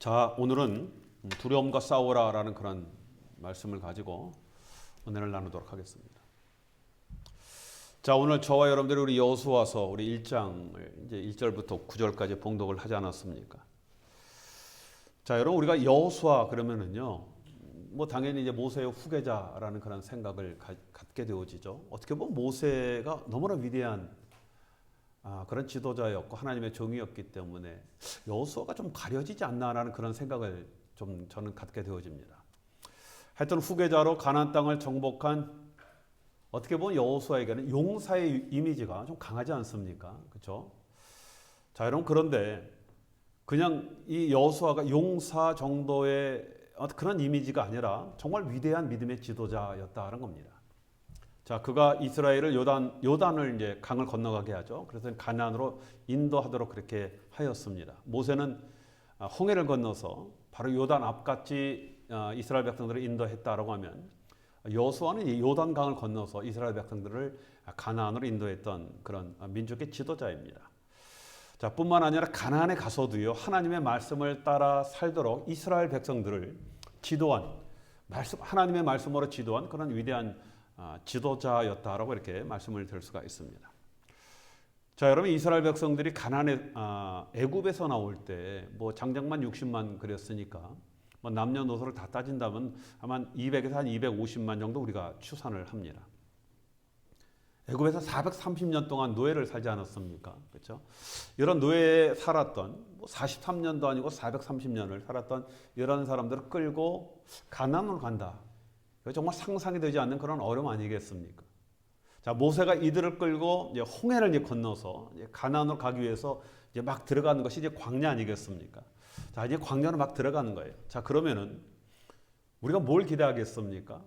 자, 오늘은 두려움과 싸우라라는 그런 말씀을 가지고 은혜를 나누도록 하겠습니다. 자, 오늘 저와 여러분들이 우리 여호수아서 우리 1장을 이제 1절부터 9절까지 봉독을 하지 않았습니까? 자, 여러분 우리가 여호수아 그러면은요, 뭐 당연히 이제 모세의 후계자라는 그런 생각을 갖게 되어지죠. 어떻게 보면 모세가 너무나 위대한 그런 지도자였고 하나님의 종이었기 때문에 여호수아가 좀 가려지지 않나라는 그런 생각을 좀 저는 갖게 되어집니다. 하여튼 후계자로 가나안 땅을 정복한 어떻게 보면 여호수아에게는 용사의 이미지가 좀 강하지 않습니까? 그렇죠? 자, 여러분 그런데 그냥 이 여호수아가 용사 정도의 그런 이미지가 아니라 정말 위대한 믿음의 지도자였다는 겁니다. 자, 그가 이스라엘을 요단을 이제 강을 건너가게 하죠. 그래서 가나안으로 인도하도록 그렇게 하였습니다. 모세는 홍해를 건너서 바로 요단 앞같이 이스라엘 백성들을 인도했다라고 하면 여호수아는 이 요단강을 건너서 이스라엘 백성들을 가나안으로 인도했던 그런 민족의 지도자입니다. 자, 뿐만 아니라 가나안에 가서도요, 하나님의 말씀을 따라 살도록 이스라엘 백성들을 지도한 하나님의 말씀으로 지도한 그런 위대한 지도자였다라고 이렇게 말씀을 드릴 수가 있습니다. 자, 여러분 이스라엘 백성들이 가나안에 애굽에서 나올 때 뭐 장정만 60만 그랬으니까 뭐 남녀노소를 다 따진다면 아마 200에서 한 250만 정도 우리가 추산을 합니다. 애굽에서 430년 동안 노예를 살지 않았습니까? 그렇죠? 이런 노예에 살았던 43년도 아니고 430년을 살았던 이런 사람들을 끌고 가나안으로 간다. 정말 상상이 되지 않는 그런 어려움 아니겠습니까? 자, 모세가 이들을 끌고 이제 홍해를 이제 건너서 이제 가나안으로 가기 위해서 이제 막 들어가는 것이 이제 광야 아니겠습니까? 자, 이제 광야로 막 들어가는 거예요. 자, 그러면은 우리가 뭘 기대하겠습니까?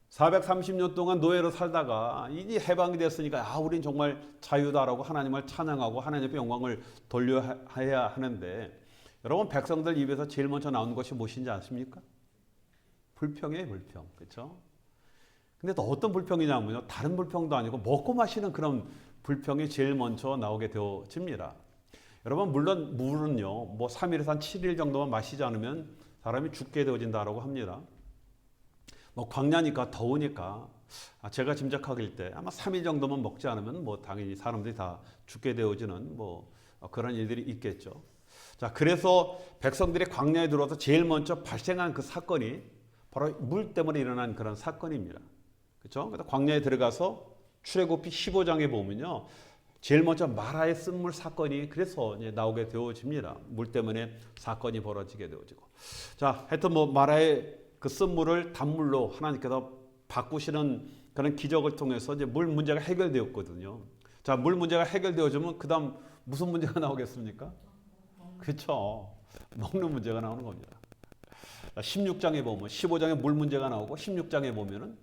430년 동안 노예로 살다가 이제 해방이 됐으니까 우린 정말 자유다라고 하나님을 찬양하고 하나님의 영광을 돌려야 하는데, 여러분 백성들 입에서 제일 먼저 나오는 것이 무엇인지 아십니까? 불평이에요, 불평. 그렇죠? 근데 또 어떤 불평이냐면요, 다른 불평도 아니고 먹고 마시는 그런 불평이 제일 먼저 나오게 되어집니다. 여러분 물론 물은요, 뭐 3일에서 한 7일 정도만 마시지 않으면 사람이 죽게 되어진다라고 합니다. 뭐 광야니까 더우니까 제가 짐작하길 때 아마 3일 정도만 먹지 않으면 뭐 당연히 사람들이 다 죽게 되어지는 뭐 그런 일들이 있겠죠. 자, 그래서 백성들이 광야에 들어와서 제일 먼저 발생한 그 사건이 바로 물 때문에 일어난 그런 사건입니다. 그렇죠? 그래서 광야에 들어가서 출애굽기 15장에 보면요, 제일 먼저 마라의 쓴물 사건이 그래서 이제 나오게 되어집니다. 물 때문에 사건이 벌어지게 되어지고. 자, 하여튼 뭐 마라의 그 쓴물을 단물로 하나님께서 바꾸시는 그런 기적을 통해서 이제 물 문제가 해결되었거든요. 자, 물 문제가 해결되어지면 그다음 무슨 문제가 나오겠습니까? 그렇죠. 먹는 문제가 나오는 겁니다. 16장에 보면 15장에 물 문제가 나오고 16장에 보면은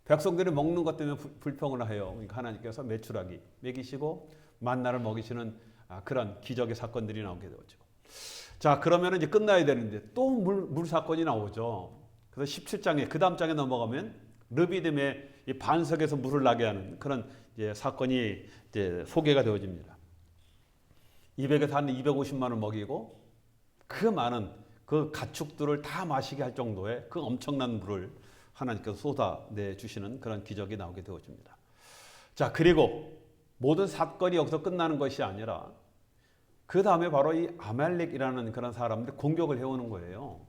백성들이 먹는 것 때문에 불평을 해요. 그러니까 하나님께서 메추라기 먹이시고 만나를 먹이시는 그런 기적의 사건들이 나오게 되었죠. 자, 그러면 이제 끝나야 되는데 또 물 사건이 나오죠. 그래서 17장에 그 다음 장에 넘어가면 르비딤의 이 반석에서 물을 나게 하는 그런 이제 사건이 이제 소개가 되어집니다. 200에서 한 250만 원 먹이고 그 많은 그 가축들을 다 마시게 할 정도의 그 엄청난 물을 하나님께서 쏟아내 주시는 그런 기적이 나오게 되어집니다. 자, 그리고 모든 사건이 여기서 끝나는 것이 아니라 그 다음에 바로 이 아말렉이라는 그런 사람들이 공격을 해오는 거예요.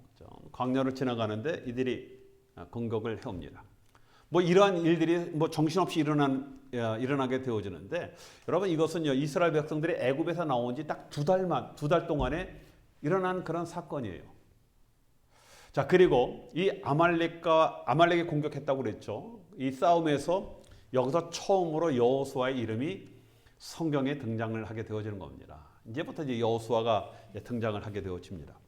광야를 지나가는데 이들이 공격을 해옵니다. 뭐 이러한 일들이 뭐 정신없이 일어나게 되어지는데, 여러분 이것은요, 이스라엘 백성들이 애굽에서 나온 지 딱 두 달 동안에 일어난 그런 사건이에요. 자, 그리고 이 아말렉이 공격했다고 그랬죠. 이 싸움에서 여기서 처음으로 여호수아의 이름이 성경에 등장을 하게 되어지는 겁니다. 이제부터 이제 여호수아가 등장을 하게 되어집니다.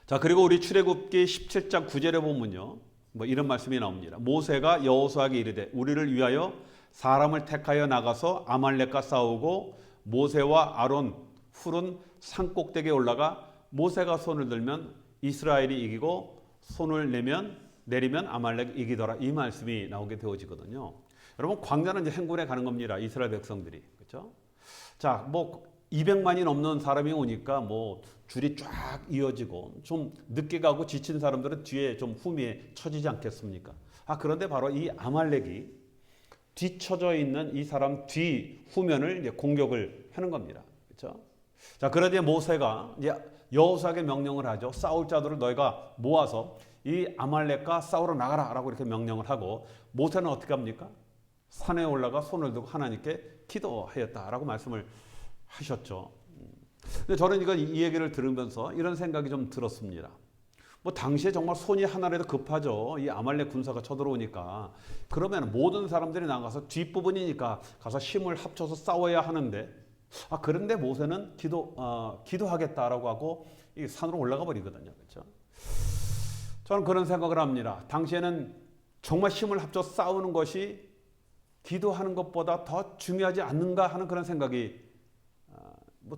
자, 그리고 우리 출애굽기 17장 9절에 보면요, 뭐 이런 말씀이 나옵니다. 모세가 여호수아에게 이르되 우리를 위하여 사람을 택하여 나가서 아말렉과 싸우고 모세와 아론 훌은 산 꼭대기에 올라가 모세가 손을 들면 이스라엘이 이기고 손을 내리면 아말렉이 이기더라. 이 말씀이 나오게 되어지거든요. 여러분 광야는 이제 행군에 가는 겁니다. 이스라엘 백성들이. 그렇죠? 자, 뭐 200만이 넘는 사람이 오니까 뭐 줄이 쫙 이어지고 좀 늦게 가고 지친 사람들은 뒤에 좀 후미에 처지지 않겠습니까? 그런데 바로 이 아말렉이 뒤처져 있는 이 사람 뒤 후면을 이제 공격을 하는 겁니다. 그렇죠? 자, 그러자 모세가 이제 여호수아에게 명령을 하죠. 싸울 자들을 너희가 모아서 이 아말렉과 싸우러 나가라라고 이렇게 명령을 하고, 모세는 어떻게 합니까? 산에 올라가 손을 들고 하나님께 기도하였다라고 말씀을 하셨죠. 근데 저는 이 얘기를 들으면서 이런 생각이 좀 들었습니다. 뭐 당시에 정말 손이 하나라도 급하죠. 이 아말렉 군사가 쳐들어오니까. 그러면 모든 사람들이 나가서 뒷부분이니까 가서 힘을 합쳐서 싸워야 하는데, 그런데 모세는 기도하겠다라고 하고 이 산으로 올라가 버리거든요. 그렇죠? 저는 그런 생각을 합니다. 당시에는 정말 힘을 합쳐 싸우는 것이 기도하는 것보다 더 중요하지 않는가 하는 그런 생각이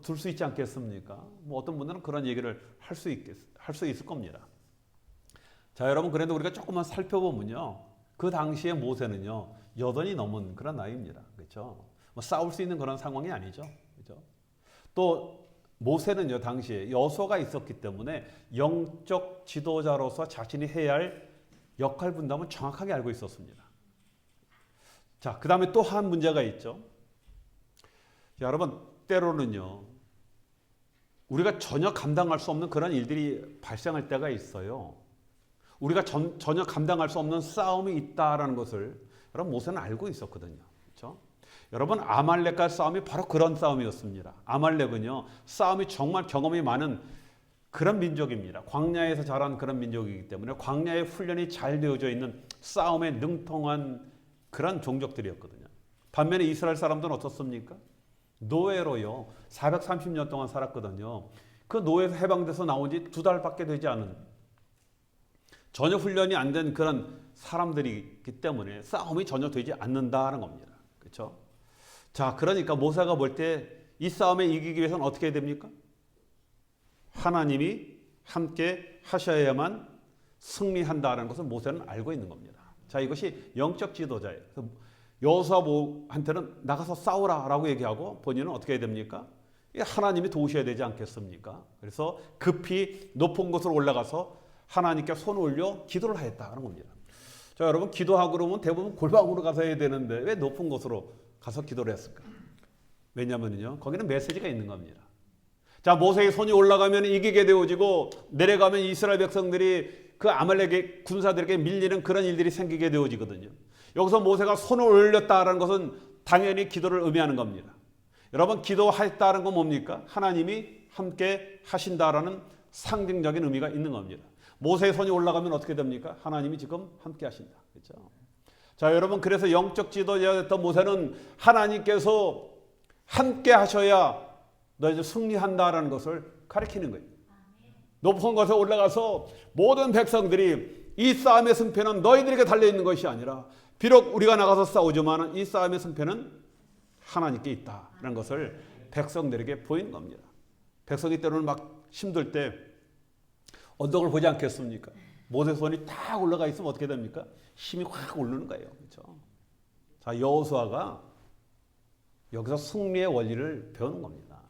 들 수 있지 않겠습니까? 뭐 어떤 분들은 그런 얘기를 할 수 있을 겁니다. 자, 여러분, 그래도 우리가 조금만 살펴보면요, 그 당시에 모세는요 80이 넘은 그런 나이입니다. 그렇죠? 뭐 싸울 수 있는 그런 상황이 아니죠. 그렇죠? 또 모세는요 당시에 여호수아가 있었기 때문에 영적 지도자로서 자신이 해야 할 역할 분담을 정확하게 알고 있었습니다. 자, 그 다음에 또 한 문제가 있죠. 자, 여러분, 때로는요 우리가 전혀 감당할 수 없는 그런 일들이 발생할 때가 있어요. 우리가 전혀 감당할 수 없는 싸움이 있다라는 것을 여러분 모세는 알고 있었거든요. 그렇죠? 여러분, 아말렉과 싸움이 바로 그런 싸움이었습니다. 아말렉은요 싸움이 정말 경험이 많은 그런 민족입니다. 광야에서 자란 그런 민족이기 때문에 광야의 훈련이 잘 되어져 있는 싸움에 능통한 그런 종족들이었거든요. 반면에 이스라엘 사람들은 어떻습니까? 노예로요 430년 동안 살았거든요. 그 노예에서 해방돼서 나온 지 2달밖에 되지 않은, 전혀 훈련이 안 된 그런 사람들이기 때문에 싸움이 전혀 되지 않는다는 겁니다. 그렇죠? 자, 그러니까 모세가 볼 때 이 싸움에 이기기 위해서는 어떻게 해야 됩니까? 하나님이 함께 하셔야만 승리한다는 것을 모세는 알고 있는 겁니다. 자, 이것이 영적 지도자예요. 여호수아한테는 나가서 싸우라라고 얘기하고 본인은 어떻게 해야 됩니까? 하나님이 도우셔야 되지 않겠습니까? 그래서 급히 높은 곳으로 올라가서 하나님께 손을 올려 기도를 하였다는 겁니다. 자, 여러분, 기도하고 그러면 대부분 골방으로 가서 해야 되는데 왜 높은 곳으로 가서 기도를 했을까? 왜냐면요 거기는 메시지가 있는 겁니다. 자, 모세의 손이 올라가면 이기게 되어지고 내려가면 이스라엘 백성들이 그 아말렉의 군사들에게 밀리는 그런 일들이 생기게 되어지거든요. 여기서 모세가 손을 올렸다는 것은 당연히 기도를 의미하는 겁니다. 여러분, 기도했다는 건 뭡니까? 하나님이 함께 하신다라는 상징적인 의미가 있는 겁니다. 모세의 손이 올라가면 어떻게 됩니까? 하나님이 지금 함께 하신다. 그렇죠? 자, 여러분, 그래서 영적 지도자였던 모세는 하나님께서 함께 하셔야 너희들 승리한다라는 것을 가르치는 거예요. 높은 곳에 올라가서 모든 백성들이 이 싸움의 승패는 너희들에게 달려있는 것이 아니라 비록 우리가 나가서 싸우지만 이 싸움의 승패는 하나님께 있다는 것을 백성들에게 보이는 겁니다. 백성이 때로는 막 힘들 때 언덕을 보지 않겠습니까? 모세 손이 딱 올라가 있으면 어떻게 됩니까? 힘이 확 오르는 거예요. 그렇죠? 자, 여호수아가 여기서 승리의 원리를 배우는 겁니다.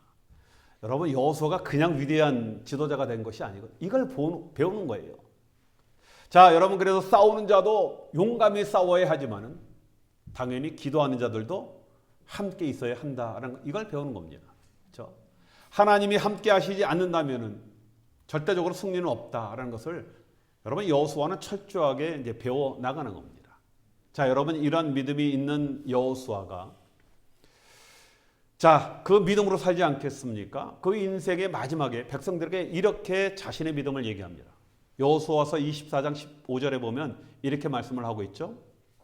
여러분, 여호수아가 그냥 위대한 지도자가 된 것이 아니고 이걸 배우는 거예요. 자, 여러분, 그래서 싸우는 자도 용감히 싸워야 하지만은 당연히 기도하는 자들도 함께 있어야 한다라는 이걸 배우는 겁니다. 그렇죠? 하나님이 함께 하시지 않는다면은 절대적으로 승리는 없다라는 것을 여러분 여호수아는 철저하게 이제 배워 나가는 겁니다. 자, 여러분, 이런 믿음이 있는 여호수아가 자, 그 믿음으로 살지 않겠습니까? 그 인생의 마지막에 백성들에게 이렇게 자신의 믿음을 얘기합니다. 여호수아서 24장 15절에 보면 이렇게 말씀을 하고 있죠.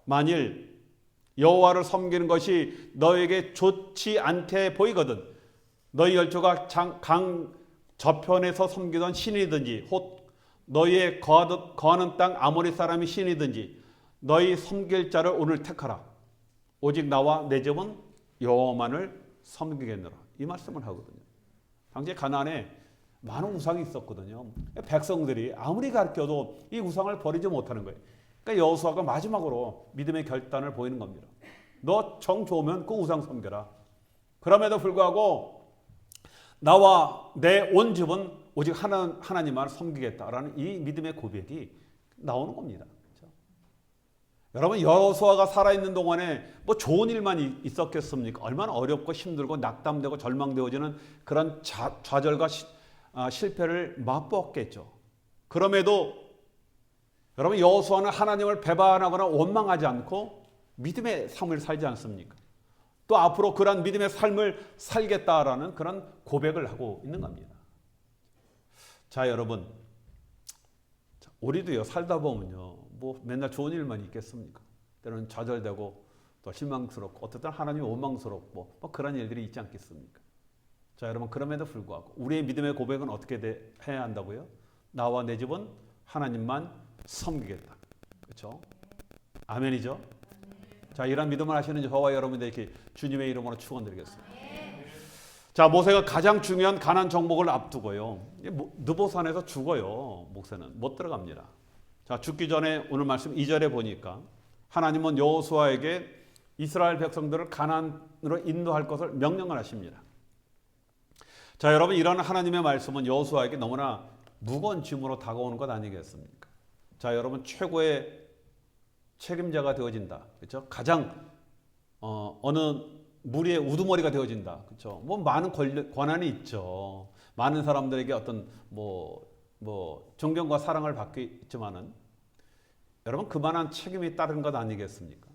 만일 여호와를 섬기는 것이 너에게 좋지 않게 보이거든 너희 열조가 강 저편에서 섬기던 신이든지 혹 너희의 거하는 땅 아모리 사람이 신이든지 너희 섬길 자를 오늘 택하라. 오직 나와 내 집은 여호와만을 섬기겠노라. 이 말씀을 하거든요. 당시에 가나안에 많은 우상이 있었거든요. 백성들이 아무리 가르쳐도 이 우상을 버리지 못하는 거예요. 그러니까 여호수아가 마지막으로 믿음의 결단을 보이는 겁니다. 너 정 좋으면 그 우상 섬겨라. 그럼에도 불구하고 나와 내 온 집은 오직 하나님만 섬기겠다라는 이 믿음의 고백이 나오는 겁니다. 그렇죠? 여러분, 여호수아가 살아있는 동안에 뭐 좋은 일만 있었겠습니까? 얼마나 어렵고 힘들고 낙담되고 절망되어지는 그런 좌절과 실패를 맛보았겠죠. 그럼에도 여러분, 여호수아는 하나님을 배반하거나 원망하지 않고 믿음의 삶을 살지 않습니까? 또 앞으로 그런 믿음의 삶을 살겠다라는 그런 고백을 하고 있는 겁니다. 자, 여러분, 우리도요, 살다 보면요, 뭐 맨날 좋은 일만 있겠습니까? 때로는 좌절되고 또 실망스럽고 어떨 때는 하나님이 원망스럽고 뭐 그런 일들이 있지 않겠습니까? 자, 여러분, 그럼에도 불구하고 우리의 믿음의 고백은 어떻게 해야 한다고요? 나와 내 집은 하나님만 섬기겠다. 그렇죠? 아멘이죠? 자, 이런 믿음을 하시는 저와 여러분들에게 주님의 이름으로 축원드리겠습니다. 자, 모세가 가장 중요한 가나안 정복을 앞두고요, 느보산에서 죽어요. 모세는 못 들어갑니다. 자, 죽기 전에 오늘 말씀 2절에 보니까 하나님은 여호수아에게 이스라엘 백성들을 가나안으로 인도할 것을 명령을 하십니다. 자, 여러분, 이런 하나님의 말씀은 여호수아에게 너무나 무거운 짐으로 다가오는 것 아니겠습니까? 자, 여러분, 최고의 책임자가 되어진다. 그렇죠? 가장 어느 무리의 우두머리가 되어진다. 그렇죠? 뭐 많은 권한이 있죠. 많은 사람들에게 어떤 존경과 사랑을 받고 있지만은 여러분, 그만한 책임이 따른 것 아니겠습니까?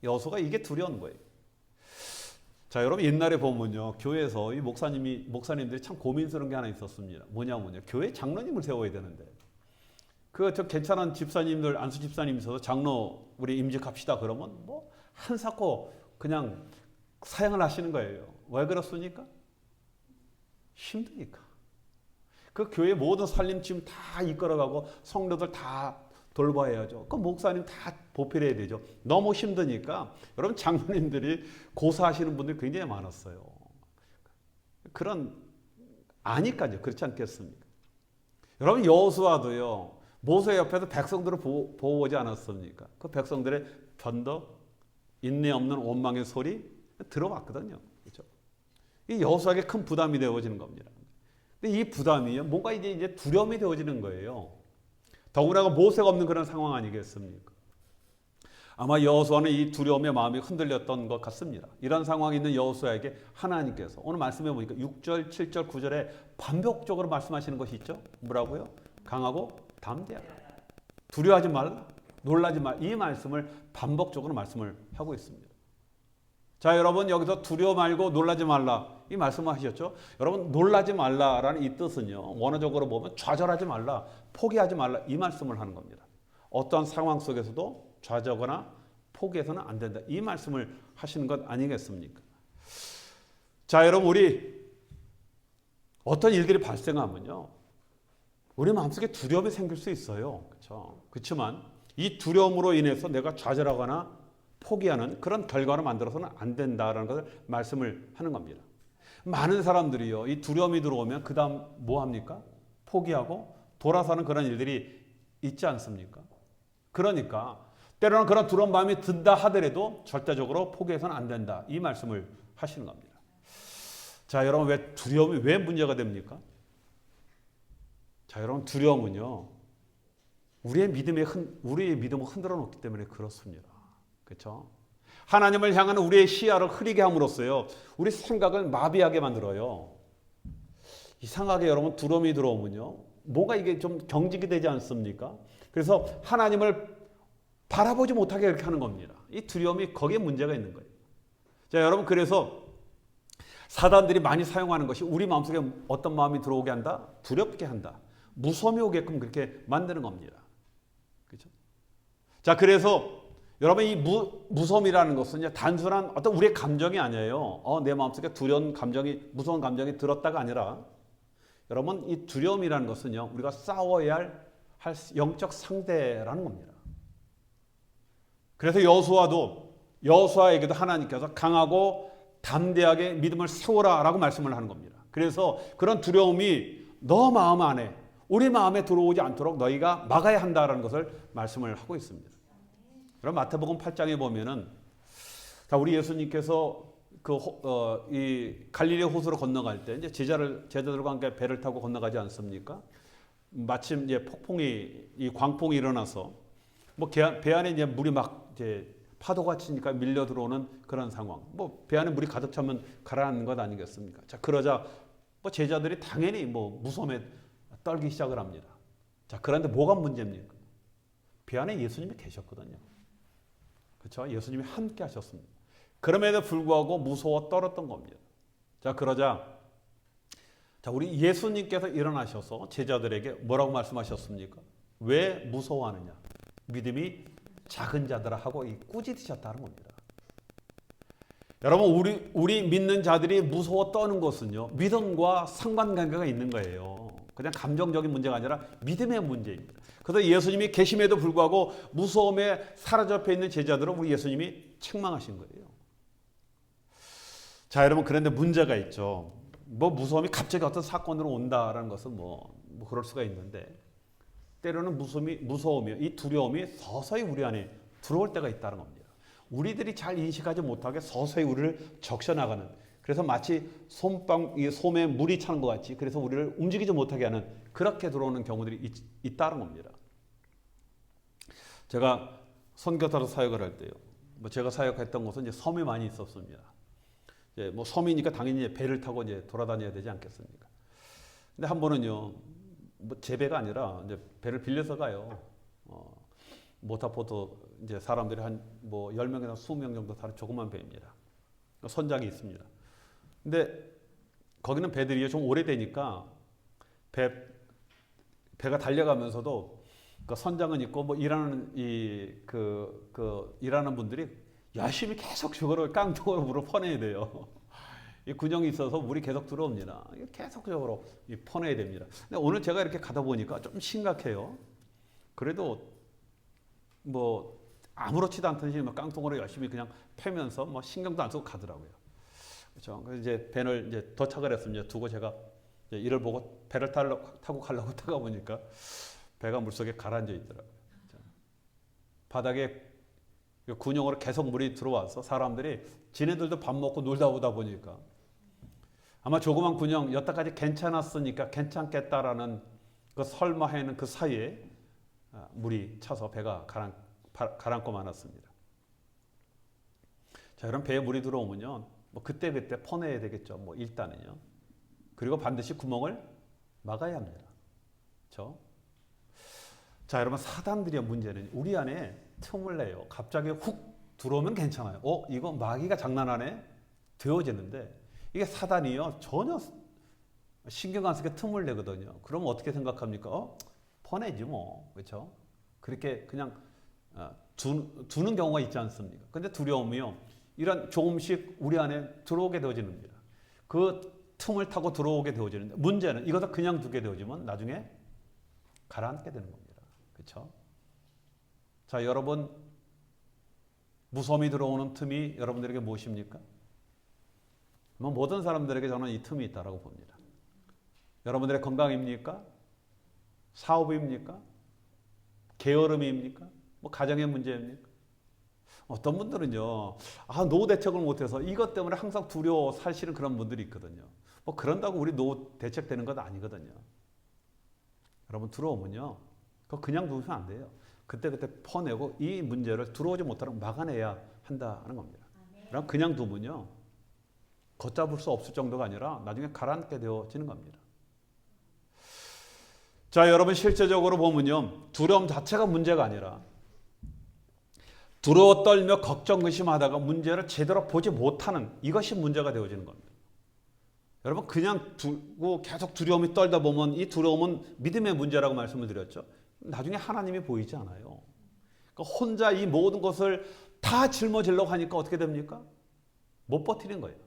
여호수아가 이게 두려운 거예요. 자, 여러분, 옛날에 보면요, 교회에서 이 목사님들이 참 고민스러운 게 하나 있었습니다. 뭐냐면요, 교회 장로님을 세워야 되는데 저 괜찮은 집사님들, 안수 집사님 있어서 장로 우리 임직합시다 그러면 뭐 한사코 그냥 사양을 하시는 거예요. 왜 그렇습니까? 힘드니까. 그 교회 모든 살림짐 다 이끌어가고 성도들 다 돌봐야죠. 그 목사님 다 보필해야 되죠. 너무 힘드니까 여러분, 장로님들이 고사하시는 분들이 굉장히 많았어요. 그런 아니까요. 그렇지 않겠습니까? 여러분, 여호수아도요, 모세 옆에서 백성들을 보호하지 않았습니까? 그 백성들의 변덕, 인내 없는 원망의 소리 들어왔거든요. 그렇죠? 이 여호수아에게 큰 부담이 되어지는 겁니다. 근데 이 부담이요, 뭔가 이제 두려움이 되어지는 거예요. 더구나 모세가 없는 그런 상황 아니겠습니까? 아마 여호수아는 이 두려움의 마음이 흔들렸던 것 같습니다. 이런 상황에 있는 여호수아에게 하나님께서 오늘 말씀해 보니까 6절, 7절, 9절에 반복적으로 말씀하시는 것이 있죠. 뭐라고요? 강하고 담대하라. 두려워하지 말라. 놀라지 말라. 이 말씀을 반복적으로 말씀을 하고 있습니다. 자, 여러분, 여기서 두려워 말고 놀라지 말라 이 말씀을 하셨죠. 여러분, 놀라지 말라라는 이 뜻은요, 원어적으로 보면 좌절하지 말라, 포기하지 말라 이 말씀을 하는 겁니다. 어떤 상황 속에서도 좌절하거나 포기해서는 안 된다 이 말씀을 하시는 것 아니겠습니까? 자, 여러분, 우리 어떤 일들이 발생하면요, 우리 마음속에 두려움이 생길 수 있어요. 그렇죠? 그렇지만 이 두려움으로 인해서 내가 좌절하거나 포기하는 그런 결과를 만들어서는 안 된다라는 것을 말씀을 하는 겁니다. 많은 사람들이요, 이 두려움이 들어오면 그 다음 뭐 합니까? 포기하고 돌아서는 그런 일들이 있지 않습니까? 그러니까 때로는 그런 두려운 마음이 든다 하더라도 절대적으로 포기해서는 안 된다 이 말씀을 하시는 겁니다. 자, 여러분, 두려움이 왜 문제가 됩니까? 자, 여러분, 두려움은요, 우리의 믿음을 흔들어 놓기 때문에 그렇습니다. 그렇죠? 하나님을 향하는 우리의 시야를 흐리게 함으로써요, 우리 생각을 마비하게 만들어요. 이상하게 여러분, 두려움이 들어오면요, 뭔가 이게 좀 경직이 되지 않습니까? 그래서 하나님을 바라보지 못하게 이렇게 하는 겁니다. 이 두려움이 거기에 문제가 있는 거예요. 자, 여러분, 그래서 사단들이 많이 사용하는 것이 우리 마음속에 어떤 마음이 들어오게 한다? 두렵게 한다. 무서움이 오게끔 그렇게 만드는 겁니다. 그렇죠? 자, 그래서 여러분, 이 무서움이라는 것은 단순한 어떤 우리의 감정이 아니에요. 내 마음속에 두려운 감정이, 무서운 감정이 들었다가 아니라, 여러분, 이 두려움이라는 것은요, 우리가 싸워야 할 영적 상대라는 겁니다. 그래서 여호수아에게도 하나님께서 강하고 담대하게 믿음을 세워라라고 말씀을 하는 겁니다. 그래서 그런 두려움이 너 마음 안에, 우리 마음에 들어오지 않도록 너희가 막아야 한다라는 것을 말씀을 하고 있습니다. 그럼 마태복음 8장에 보면은, 자, 우리 예수님께서 이 갈릴리 호수로 건너갈 때 이제 제자들과 함께 배를 타고 건너가지 않습니까? 마침 이제 이 광풍이 일어나서 뭐 배 안에 이제 물이 막 이제 파도가 치니까 밀려 들어오는 그런 상황. 뭐 배 안에 물이 가득 차면 가라앉는 것 아니겠습니까? 자, 그러자 뭐 제자들이 당연히 뭐 무서움에 떨기 시작을 합니다. 자, 그런데 뭐가 문제입니까? 배 안에 예수님이 계셨거든요. 그렇죠? 예수님이 함께 하셨습니다. 그럼에도 불구하고 무서워 떨었던 겁니다. 자, 그러자 우리 예수님께서 일어나셔서 제자들에게 뭐라고 말씀하셨습니까? 왜 무서워하느냐? 믿음이 작은 자들아 하고 꾸짖으셨다는 겁니다. 여러분, 우리 믿는 자들이 무서워 떠는 것은요, 믿음과 상관관계가 있는 거예요. 그냥 감정적인 문제가 아니라 믿음의 문제입니다. 그래서 예수님이 계심에도 불구하고 무서움에 사로잡혀 있는 제자들을 우리 예수님이 책망하신 거예요. 자, 여러분, 그런데 문제가 있죠. 뭐 무서움이 갑자기 어떤 사건으로 온다라는 것은 뭐 그럴 수가 있는데, 때로는 무서움이 이 두려움이 서서히 우리 안에 들어올 때가 있다는 겁니다. 우리들이 잘 인식하지 못하게 서서히 우리를 적셔나가는, 그래서 마치 솜에 물이 차는 것 같이, 그래서 우리를 움직이지 못하게 하는, 그렇게 들어오는 경우들이 있다는 겁니다. 제가 선교사로 사역을 할 때요, 뭐 제가 사역했던 곳은 이제 섬이 많이 있었습니다. 이제 뭐 섬이니까 당연히 배를 타고 이제 돌아다녀야 되지 않겠습니까? 근데 한 번은요, 뭐 제 배가 아니라 이제 배를 빌려서 가요. 모타포트 이제 사람들이 한 뭐 10명이나 20명 정도 타는 조그만 배입니다. 선장이 있습니다. 근데 거기는 배들이 좀 오래되니까 배가 달려가면서도 그 선장은 있고 뭐 일하는 일하는 분들이 열심히 계속 저거를 깡통으로 물을 퍼내야 돼요. 이 군형이 있어서 물이 계속 들어옵니다. 계속적으로 퍼내야 됩니다. 근데 오늘 제가 이렇게 가다 보니까 좀 심각해요. 그래도 뭐 아무렇지도 않듯이 막 깡통으로 열심히 그냥 패면서 뭐 신경도 안 쓰고 가더라고요. 그렇죠. 그래서 이제 배를 이제 도착을 했습니다. 두고 제가 이제 이를 보고 배를 타고 가려고 타가 보니까 배가 물속에 가라앉아 있더라고요. 바닥에 군용으로 계속 물이 들어와서 사람들이 지네들도 밥 먹고 놀다 오다 보니까 아마 조그만 군용 여태까지 괜찮았으니까 괜찮겠다라는 그 설마하는 그 사이에 물이 차서 배가 가라앉고 말았습니다. 자, 그럼 배에 물이 들어오면요, 뭐 그때 퍼내야 되겠죠. 뭐 일단은요. 그리고 반드시 구멍을 막아야 합니다. 그렇죠? 자, 여러분, 사단들의 문제는 우리 안에 틈을 내요. 갑자기 훅 들어오면 괜찮아요. 이거 마귀가 장난하네? 되어지는데 이게 사단이요, 전혀 신경 안 쓰게 틈을 내거든요. 그럼 어떻게 생각합니까? 퍼내지 뭐. 그렇죠? 그렇게 그냥 두는 경우가 있지 않습니까? 근데 두려움이요, 이런 조금씩 우리 안에 들어오게 되어지는 겁니다. 그 틈을 타고 들어오게 되어지는데, 문제는 이것을 그냥 두게 되어지면 나중에 가라앉게 되는 겁니다. 그렇죠? 자, 여러분, 무서움이 들어오는 틈이 여러분들에게 무엇입니까? 모든 사람들에게 저는 이 틈이 있다고 봅니다. 여러분들의 건강입니까? 사업입니까? 게으름입니까? 뭐 가정의 문제입니까? 어떤 분들은요, 노후 대책을 못해서 이것 때문에 항상 두려워 사시는 그런 분들이 있거든요. 뭐 그런다고 우리 노후 대책되는 건 아니거든요. 여러분, 들어오면요, 그거 그냥 두면 안 돼요. 그때 퍼내고 이 문제를 들어오지 못하도록 막아내야 한다는 겁니다. 그럼 그냥 두면요, 걷잡을 수 없을 정도가 아니라 나중에 가라앉게 되어지는 겁니다. 자, 여러분, 실제적으로 보면요, 두려움 자체가 문제가 아니라 두려워 떨며 걱정 의심하다가 문제를 제대로 보지 못하는, 이것이 문제가 되어지는 겁니다. 여러분, 그냥 두고 계속 두려움이 떨다 보면 이 두려움은 믿음의 문제라고 말씀을 드렸죠. 나중에 하나님이 보이지 않아요. 그러니까 혼자 이 모든 것을 다 짊어지려고 하니까 어떻게 됩니까? 못 버티는 거예요.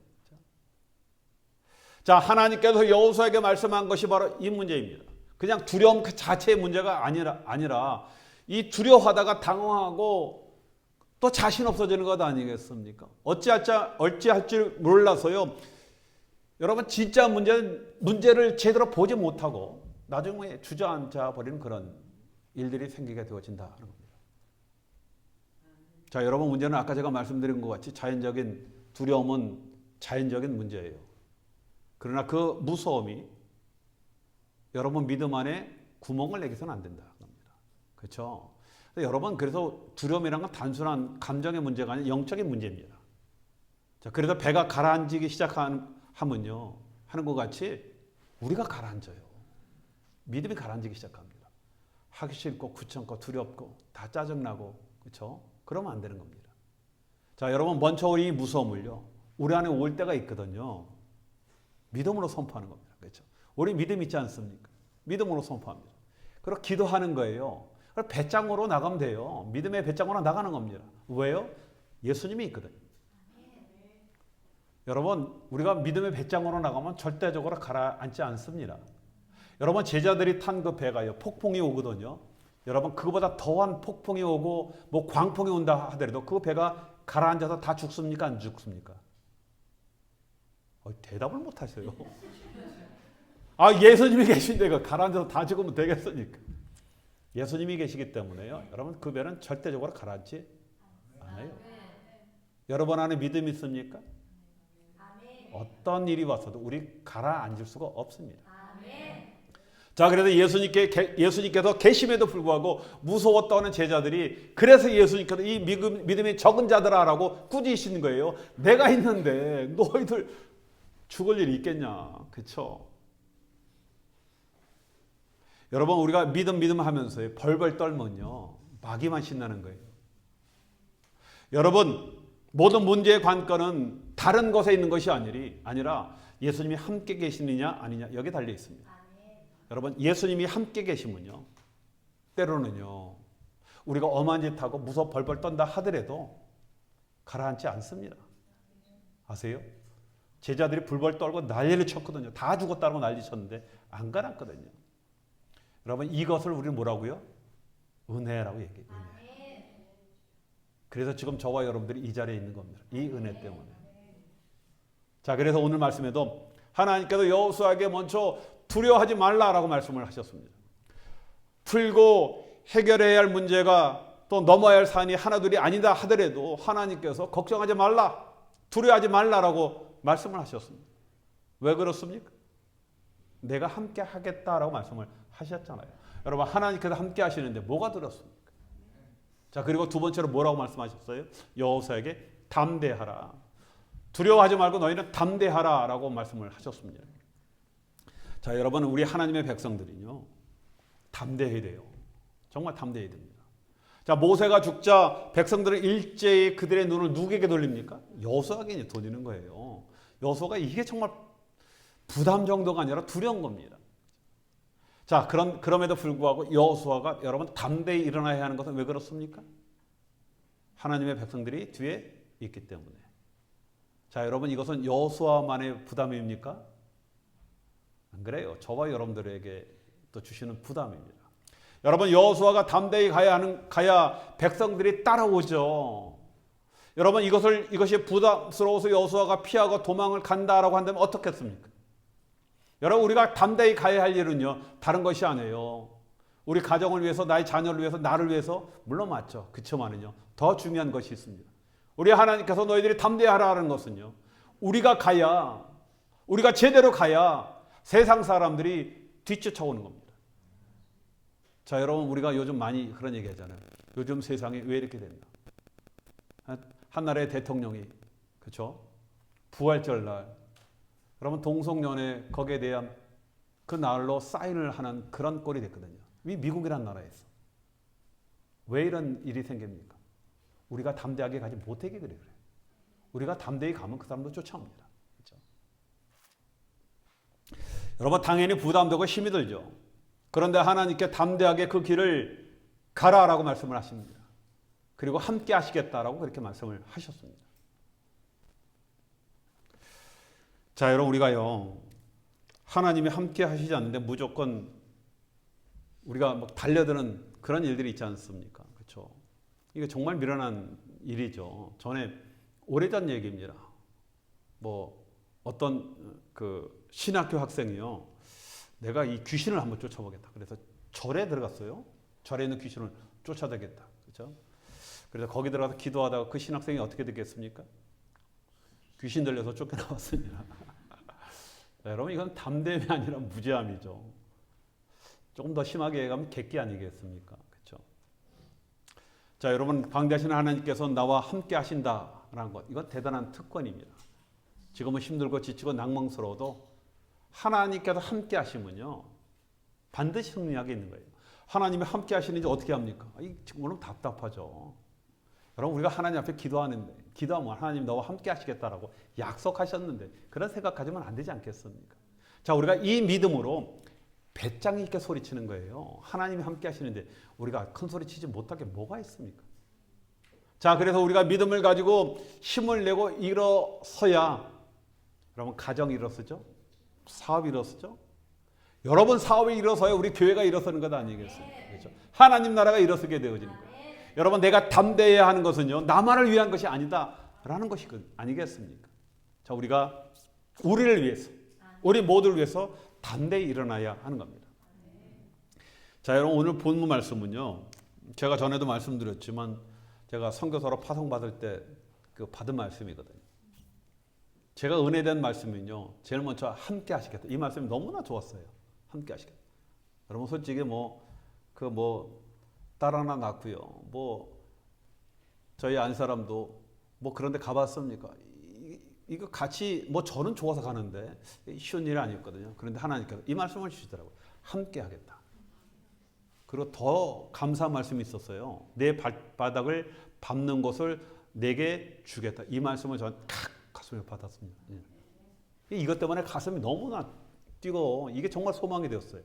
자, 하나님께서 여호수아에게 말씀한 것이 바로 이 문제입니다. 그냥 두려움 그 자체의 문제가 아니라 이 두려워하다가 당황하고 또 자신 없어지는 것 아니겠습니까? 어찌할 줄 몰라서요, 여러분, 진짜 문제를 제대로 보지 못하고 나중에 주저앉아 버리는 그런 일들이 생기게 되어진다는 겁니다. 자, 여러분, 문제는 아까 제가 말씀드린 것 같이 자연적인 두려움은 자연적인 문제예요. 그러나 그 무서움이 여러분 믿음 안에 구멍을 내기서는 안 된다는 겁니다. 그렇죠? 여러분 그래서 두려움이란 건 단순한 감정의 문제가 아니라 영적인 문제입니다. 자, 그래서 배가 가라앉기 시작하면요, 하는 것 같이 우리가 가라앉아요. 믿음이 가라앉기 시작합니다. 하기 싫고 귀찮고 두렵고 다 짜증나고, 그렇죠? 그러면 안 되는 겁니다. 자, 여러분 먼저 우리 무서움을요, 우리 안에 올 때가 있거든요. 믿음으로 선포하는 겁니다. 그렇죠? 우리 믿음 있지 않습니까? 믿음으로 선포합니다. 그리고 기도하는 거예요. 배짱으로 나가면 돼요. 믿음의 배짱으로 나가는 겁니다. 왜요? 예수님이 있거든요. 여러분, 우리가 믿음의 배짱으로 나가면 절대적으로 가라앉지 않습니다. 여러분, 제자들이 탄 그 배가요, 폭풍이 오거든요. 여러분, 그거보다 더한 폭풍이 오고 뭐 광풍이 온다 하더라도 그 배가 가라앉아서 다 죽습니까? 안 죽습니까? 대답을 못 하세요. 예수님이 계신데 그 가라앉아서 다 죽으면 되겠습니까? 예수님이 계시기 때문에요, 여러분 그 배는 절대적으로 가라앉지 않아요. 여러분 안에 믿음이 있습니까? 어떤 일이 왔어도 우리 가라앉을 수가 없습니다. 자, 그래서 예수님께서 계심에도 불구하고 무서웠다는 제자들이, 그래서 예수님께서 이 믿음이 적은 자들아라고 꾸짖으시는 거예요. 내가 있는데 너희들 죽을 일이 있겠냐. 그렇죠? 여러분, 우리가 믿음 하면서 벌벌 떨면요, 마귀만 신나는 거예요. 여러분, 모든 문제의 관건은 다른 것에 있는 것이 아니라 예수님이 함께 계시느냐 아니냐, 여기에 달려 있습니다. 여러분, 예수님이 함께 계시면요, 때로는요, 우리가 엄한 짓 하고 무서워 벌벌 떤다 하더라도 가라앉지 않습니다. 아세요? 제자들이 불벌 떨고 난리를 쳤거든요. 다 죽었다고 난리 쳤는데 안 가라앉거든요. 여러분, 이것을 우리는 뭐라고요? 은혜라고 얘기해요. 은혜. 그래서 지금 저와 여러분들이 이 자리에 있는 겁니다. 이 은혜 때문에. 자, 그래서 오늘 말씀에도 하나님께서 여호수아에게 먼저 두려워하지 말라라고 말씀을 하셨습니다. 풀고 해결해야 할 문제가 또 넘어야 할 산이 하나둘이 아니다 하더라도 하나님께서 걱정하지 말라, 두려워하지 말라라고 말씀을 하셨습니다. 왜 그렇습니까? 내가 함께 하겠다라고 말씀을 하셨잖아요. 여러분, 하나님께서 함께 하시는데 뭐가 들었습니까? 자, 그리고 두 번째로 뭐라고 말씀하셨어요? 여호수아에게 담대하라. 두려워하지 말고 너희는 담대하라 라고 말씀을 하셨습니다. 자, 여러분, 우리 하나님의 백성들이요, 담대해야 돼요. 정말 담대해야 됩니다. 자, 모세가 죽자 백성들은 일제히 그들의 눈을 누구에게 돌립니까? 여호수아에게 돌리는 거예요. 여호수아가 이게 정말 부담 정도가 아니라 두려운 겁니다. 자, 그럼에도 불구하고 여호수아가 여러분 담대히 일어나야 하는 것은 왜 그렇습니까? 하나님의 백성들이 뒤에 있기 때문에. 자, 여러분, 이것은 여호수아만의 부담입니까? 안 그래요. 저와 여러분들에게 또 주시는 부담입니다. 여러분, 여호수아가 담대히 가야 백성들이 따라오죠. 여러분, 이것이 부담스러워서 여호수아가 피하고 도망을 간다라고 한다면 어떻겠습니까? 여러분, 우리가 담대히 가야 할 일은요, 다른 것이 아니에요. 우리 가정을 위해서, 나의 자녀를 위해서, 나를 위해서, 물론 맞죠. 그렇지만은요, 더 중요한 것이 있습니다. 우리 하나님께서 너희들이 담대하라는 것은요, 우리가 제대로 가야 세상 사람들이 뒤쫓아오는 겁니다. 자, 여러분, 우리가 요즘 많이 그런 얘기 하잖아요. 요즘 세상이 왜 이렇게 됐나? 한 나라의 대통령이, 그렇죠? 부활절 날, 여러분, 동성연애 거기에 대한 그 날로 사인을 하는 그런 꼴이 됐거든요. 이 미국이라는 나라에서. 왜 이런 일이 생깁니까? 우리가 담대하게 가지 못하게 그래요. 우리가 담대히 가면 그 사람도 쫓아옵니다. 그렇죠? 여러분, 당연히 부담되고 힘이 들죠. 그런데 하나님께 담대하게 그 길을 가라라고 말씀을 하십니다. 그리고 함께 하시겠다라고 그렇게 말씀을 하셨습니다. 자, 여러분, 우리가요, 하나님이 함께 하시지 않는데 무조건 우리가 막 달려드는 그런 일들이 있지 않습니까? 그렇죠? 이게 정말 미련한 일이죠. 전에 오래전 얘기입니다. 어떤 그 신학교 학생이요, 내가 이 귀신을 한번 쫓아보겠다. 그래서 절에 들어갔어요. 절에 있는 귀신을 쫓아다겠다. 그렇죠? 그래서 거기 들어가서 기도하다가 그 신학생이 어떻게 됐겠습니까? 귀신 들려서 쫓겨나왔습니다. 여러분 이건 담대함이 아니라 무죄함이죠. 조금 더 심하게 얘기하면 객기 아니겠습니까? 그렇죠? 자, 여러분 방대하신 하나님께서 나와 함께 하신다라는 것, 이건 대단한 특권입니다. 지금은 힘들고 지치고 낭망스러워도 하나님께서 함께 하시면요 반드시 승리하게 있는 거예요. 하나님이 함께 하시는지 어떻게 합니까? 지금은 답답하죠. 여러분 우리가 하나님 앞에 기도하면 하나님 너와 함께 하시겠다라고 약속하셨는데 그런 생각 가지면 안 되지 않겠습니까? 자, 우리가 이 믿음으로 배짱 있게 소리치는 거예요. 하나님이 함께 하시는데 우리가 큰 소리 치지 못하게 뭐가 있습니까? 자, 그래서 우리가 믿음을 가지고 힘을 내고 일어서야 여러분 가정이 일어서죠. 사업이 일어서죠. 여러분 사업이 일어서야 우리 교회가 일어서는 것 아니겠습니까? 그렇죠? 하나님 나라가 일어서게 되어지는 거예요. 여러분 내가 담대해야 하는 것은요 나만을 위한 것이 아니다라는 것이 아니겠습니까? 자, 우리가 우리를 위해서 우리 모두를 위해서 담대히 일어나야 하는 겁니다. 자, 여러분 오늘 본문 말씀은요 제가 전에도 말씀드렸지만 제가 선교사로 파송받을 때 그 받은 말씀이거든요. 제가 은혜된 말씀은요 제일 먼저 함께 하시겠다. 이 말씀이 너무나 좋았어요. 함께 하시겠다. 여러분 솔직히 딸 하나 낳고요. 저희 안 사람도 그런 데 가봤습니까? 이거 같이 저는 좋아서 가는데 쉬운 일이 아니었거든요. 그런데 하나님께서 이 말씀을 주시더라고요. 함께 하겠다. 그리고 더 감사한 말씀이 있었어요. 내 발바닥을 밟는 것을 내게 주겠다. 이 말씀을 저는 가슴에 받았습니다. 이것 때문에 가슴이 너무나 뛰고 이게 정말 소망이 되었어요.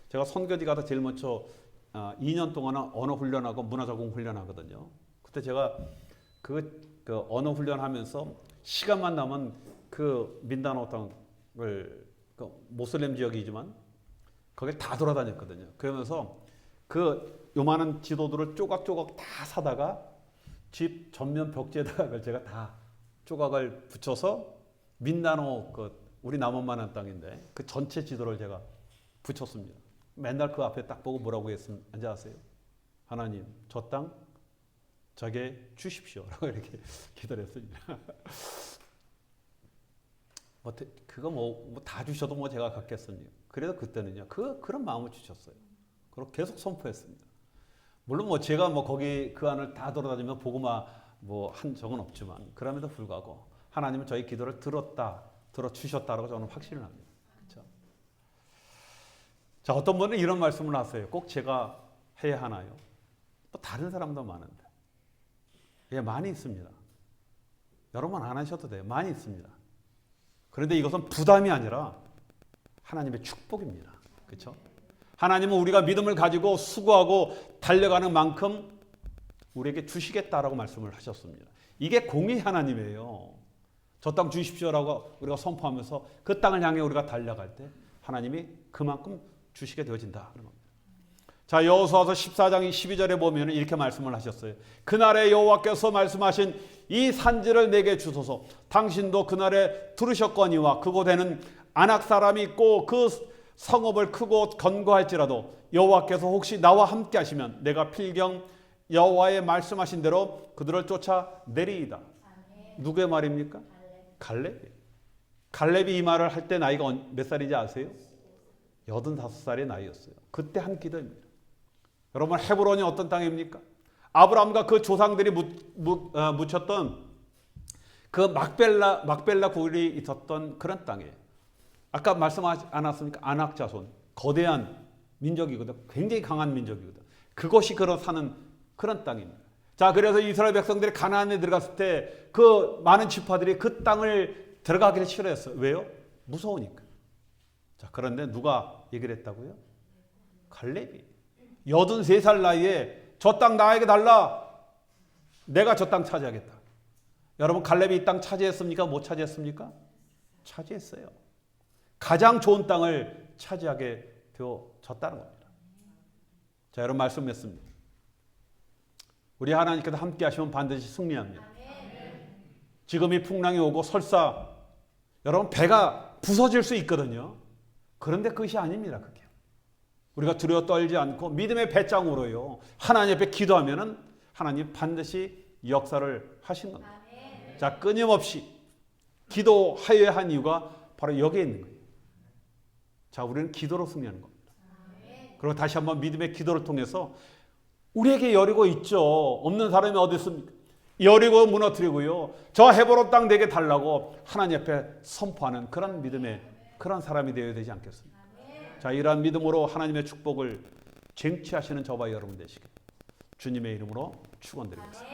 제가 선교지 가다 제일 먼저 2년 동안 언어 훈련하고 문화 적응 훈련하거든요. 그때 제가 그 언어 훈련하면서 시간만 나면 그 민다나오 땅을 모슬렘 지역이지만 거길 다 돌아다녔거든요. 그러면서 그 요만한 지도들을 조각조각 다 사다가 집 전면 벽지에다가 제가 다 조각을 붙여서 민다나오 우리 남원만한 땅인데 그 전체 지도를 제가 붙였습니다. 맨날 그 앞에 딱 보고 뭐라고 했는지 아세요? 하나님, 저 땅 저게 주십시오. 라고 이렇게 기도를 했습니다. 그거 다 주셔도 제가 갖겠습니다. 그래서 그때는요, 그런 마음을 주셨어요. 그리고 계속 선포했습니다. 물론 제가 거기 그 안을 다 돌아다니면 복음화 한 적은 없지만, 그럼에도 불구하고 하나님은 저희 기도를 들어주셨다라고 저는 확신을 합니다. 그렇죠? 자, 어떤 분은 이런 말씀을 하세요. 꼭 제가 해야 하나요? 다른 사람도 많은데. 예, 많이 있습니다. 여러분 안 하셔도 돼요. 많이 있습니다. 그런데 이것은 부담이 아니라 하나님의 축복입니다. 그렇죠? 하나님은 우리가 믿음을 가지고 수고하고 달려가는 만큼 우리에게 주시겠다라고 말씀을 하셨습니다. 이게 공의 하나님이에요. 저 땅 주십시오라고 우리가 선포하면서 그 땅을 향해 우리가 달려갈 때 하나님이 그만큼 주시게 되어진다. 자, 여호수아서 14장 12절에 보면 이렇게 말씀을 하셨어요. 그날에 여호와께서 말씀하신 이 산지를 내게 주소서. 당신도 그날에 들으셨거니와 그곳에는 아낙 사람이 있고 그 성읍을 크고 견고할지라도 여호와께서 혹시 나와 함께 하시면 내가 필경 여호와의 말씀하신 대로 그들을 쫓아내리이다. 누구의 말입니까? 갈렙이 이 말을 할 때 나이가 몇 살인지 아세요? 85살의 나이였어요. 그때 한 기도입니다. 여러분 헤브론이 어떤 땅입니까? 아브라함과 그 조상들이 묻혔던 그 막벨라 굴이 있었던 그런 땅이에요. 아까 말씀하지 않았습니까? 아낙 자손, 거대한 민족이거든. 굉장히 강한 민족이거든. 그것이 사는 그런 땅입니다. 자, 그래서 이스라엘 백성들이 가나안에 들어갔을 때 그 많은 지파들이 그 땅을 들어가기를 싫어했어요. 왜요? 무서우니까. 자, 그런데 누가 얘기를 했다고요? 갈렙이. 83살 나이에 저 땅 나에게 달라. 내가 저 땅 차지하겠다. 여러분 갈렙이 이 땅 차지했습니까? 못 차지했습니까? 차지했어요. 가장 좋은 땅을 차지하게 되어졌다는 겁니다. 자, 여러분 말씀했습니다. 우리 하나님께서 함께 하시면 반드시 승리합니다. 지금 이 풍랑이 오고 설사 여러분 배가 부서질 수 있거든요. 그런데 그것이 아닙니다. 그게. 우리가 두려워 떨지 않고 믿음의 배짱으로요. 하나님 앞에 기도하면은 하나님 반드시 역사를 하신 겁니다. 자, 끊임없이 기도하여야 한 이유가 바로 여기에 있는 거예요. 자, 우리는 기도로 승리하는 겁니다. 그리고 다시 한번 믿음의 기도를 통해서 우리에게 여리고 있죠. 없는 사람이 어디 있습니까? 여리고 무너뜨리고요. 저 헤브론 땅 내게 달라고 하나님 앞에 선포하는 그런 믿음의 그런 사람이 되어야 되지 않겠습니까? 자, 이러한 믿음으로 하나님의 축복을 쟁취하시는 저와 여러분 되시길 주님의 이름으로 축원드리겠습니다.